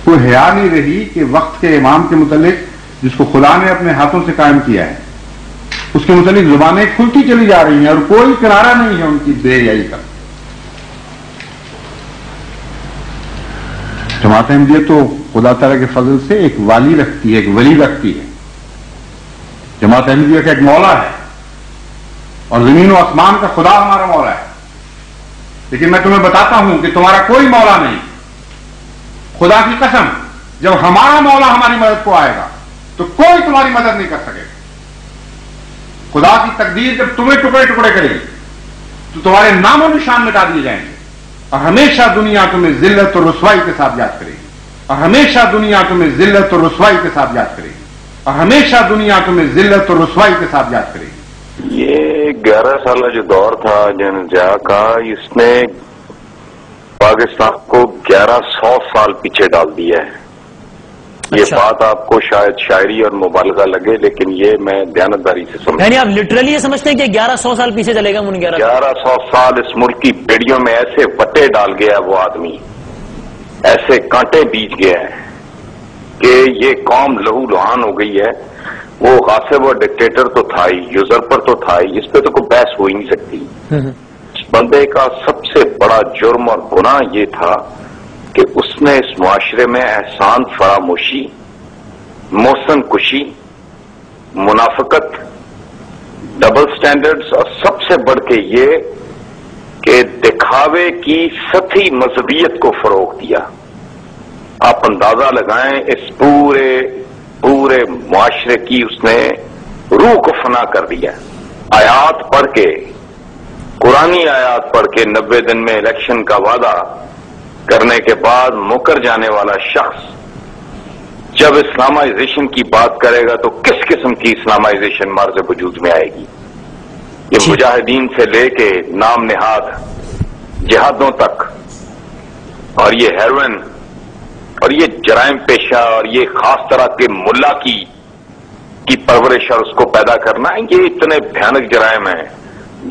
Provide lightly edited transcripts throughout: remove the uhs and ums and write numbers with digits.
کوئی حیا نہیں رہی کہ وقت کے امام کے متعلق جس کو خدا نے اپنے ہاتھوں سے قائم کیا ہے اس کے متعلق زبانیں کھلتی چلی جا رہی ہیں اور کوئی کنارہ نہیں ہے ان کی بے حیائی کا. جماعت احمدیہ تو خدا تعالیٰ کے فضل سے ایک والی رکھتی ہے، ایک ولی رکھتی ہے. جماعت احمدیہ کا ایک مولا ہے اور زمین و آسمان کا خدا ہمارا مولا ہے. لیکن میں تمہیں بتاتا ہوں کہ تمہارا کوئی مولا نہیں. خدا کی قسم، جب ہمارا مولا ہماری مدد کو آئے گا تو کوئی تمہاری مدد نہیں کر سکے گا. خدا کی تقدیر جب تمہیں ٹکڑے ٹکڑے کرے گی تو تمہارے نام و نشان مٹا دیے جائیں گے اور ہمیشہ دنیا تمہیں ذلت اور رسوائی کے ساتھ یاد کرے گی. اور ہمیشہ دنیا تمہیں ذلت اور رسوائی کے ساتھ یاد کرے گی. اور ہمیشہ دنیا تمہیں ذلت اور رسوائی کے ساتھ یاد کرے گی. یہ 11 سالہ جو دور تھا جنرل ضیاء کا، اس نے پاکستان کو 1100 سال پیچھے ڈال دیا ہے. یہ بات آپ کو شاید شاعری اور مبالغہ لگے، لیکن یہ میں دیانتداری سے سمجھتا ہوں. یعنی آپ لٹرلی یہ سمجھتے ہیں کہ 1100 سال پیچھے چلے گا؟ 1100 سال اس ملک کی بیڑیوں میں ایسے وٹے ڈال گیا وہ آدمی، ایسے کانٹے بیج گیا ہے کہ یہ قوم لہو لہان ہو گئی ہے. وہ غاصب اور ڈکٹیٹر تو تھا ہی، یوزرپر تو تھا ہی، اس پہ تو کوئی بحث ہو ہی نہیں سکتی. اس بندے کا سب سے بڑا جرم اور گناہ یہ تھا کہ اس نے اس معاشرے میں احسان فراموشی، محسن کشی، منافقت، ڈبل سٹینڈرڈز اور سب سے بڑھ کے یہ کہ دکھاوے کی سطحی مذہبیت کو فروغ دیا. آپ اندازہ لگائیں اس پورے معاشرے کی اس نے روح کو فنا کر دیا. آیات پڑھ کے، قرآنی آیات پڑھ کے 90 دن میں الیکشن کا وعدہ کرنے کے بعد مکر جانے والا شخص جب اسلامائزیشن کی بات کرے گا تو کس قسم کی اسلامائزیشن مرز وجود میں آئے گی؟ یہ مجاہدین سے لے کے نام نہاد جہادوں تک، اور یہ ہیروئن اور یہ جرائم پیشہ اور یہ خاص طرح کے ملا کی پرورش اور اس کو پیدا کرنا، یہ اتنے بھیانک جرائم ہیں.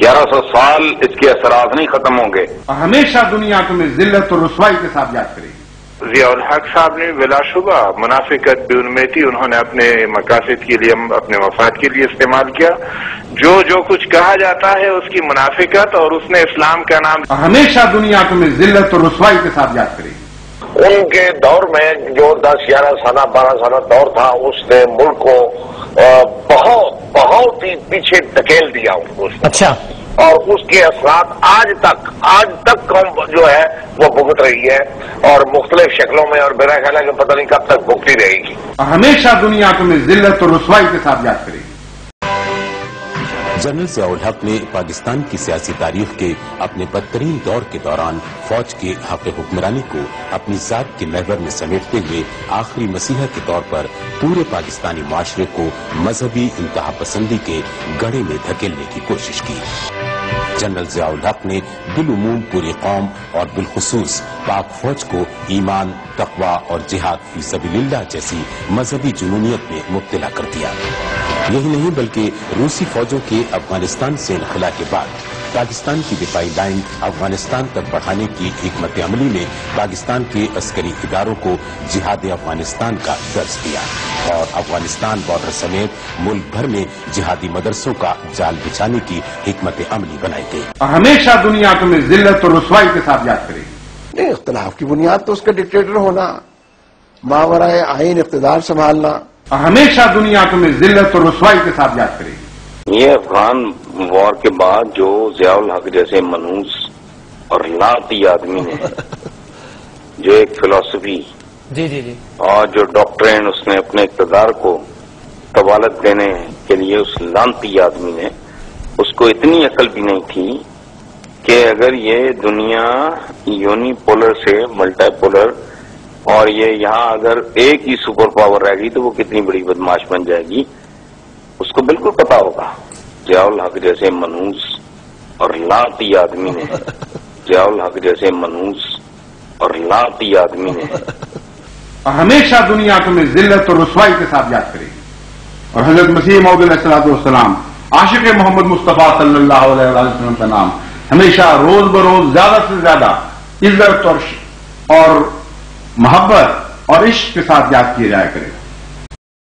1100 سال اس کے اثرات نہیں ختم ہوں گے. اور ہمیشہ دنیا تمہیں ذلت اور رسوائی کے ساتھ یاد کرے گی. ضیاء الحق صاحب نے بلا شبہ منافقت بے انمیتی انہوں نے اپنے مقاصد کے لیے، اپنے مفاد کے لیے استعمال کیا. جو کچھ کہا جاتا ہے اس کی منافقت، اور اس نے اسلام کا نام. اور ہمیشہ دنیا تمہیں ذلت اور رسوائی کے ساتھ یاد کرے گی. ان کے دور میں جو 10-11 سالہ 12 سالہ دور تھا، اس نے ملک کو بہت ہی پیچھے دھکیل دیا ان کو. اچھا. اور اس کے اثرات آج تک قوم جو ہے وہ بھگت رہی ہے، اور مختلف شکلوں میں، اور میرا خیال ہے کہ پتہ نہیں کب تک بھگتی رہے گی. اور ہمیشہ دنیا تمہیں ذلت اور رسوائی کے ساتھ یاد کرے گی. جنرل ضیاء الحق نے پاکستان کی سیاسی تاریخ کے اپنے بدترین دور کے دوران فوج کے حق حکمرانی کو اپنی ذات کے محور میں سمیٹتے ہوئے آخری مسیحا کے طور پر پورے پاکستانی معاشرے کو مذہبی انتہا پسندی کے گڑھے میں دھکیلنے کی کوشش کی. جنرل ضیاء الحق نے بالعموم پوری قوم اور بالخصوص پاک فوج کو ایمان، تقوی اور جہاد فی سبیل اللہ جیسی مذہبی جنونیت میں مبتلا کر دیا. یہی نہیں بلکہ روسی فوجوں کے افغانستان سے انخلا کے بعد پاکستان کی دفاعی لائن افغانستان تک بڑھانے کی حکمت عملی میں پاکستان کے عسکری اداروں کو جہاد افغانستان کا درس دیا اور افغانستان بارڈر سمیت ملک بھر میں جہادی مدرسوں کا جال بچھانے کی حکمت عملی بنائی گئی. ہمیشہ دنیا تمہیں ذلت اور رسوائی کے ساتھ یاد کرے گی. اختلاف کی بنیاد تو اس کا ڈکٹیٹر ہونا، ماورائے آئین اقتدار سنبھالنا. ہمیشہ دنیا تمہیں ذلت اور رسوائی کے ساتھ یاد کرے گی. یہ افغان وار کے بعد جو ضیاء الحق جیسے منحوس اور لانتی آدمی نے جو ایک فلسفی اور جو ڈاکٹرین اس نے اپنے اقتدار کو طوالت دینے کے لیے، اس لانتی آدمی نے، اس کو اتنی عقل بھی نہیں تھی کہ اگر یہ دنیا یونی پولر سے ملٹی پولر اور یہ یہاں اگر ایک ہی سپر پاور رہ گئی تو وہ کتنی بڑی بدماش بن جائے گی، اس کو بالکل پتا ہوگا. ضیاء الحق جیسے منحوس اور لانتی آدمی نے ضیاء الحق جیسے منحوس اور لانتی آدمی نے ہمیشہ دنیا تمہیں ذلت اور رسوائی کے ساتھ یاد کرے گی. اور حضرت مسیح موعود علیہ الصلوۃ والسلام، عاشق محمد مصطفیٰ صلی اللہ علیہ وسلم کا نام ہمیشہ روز بروز زیادہ سے زیادہ عزت اور محبت اور عشق کے ساتھ یاد کیا جایا کرے.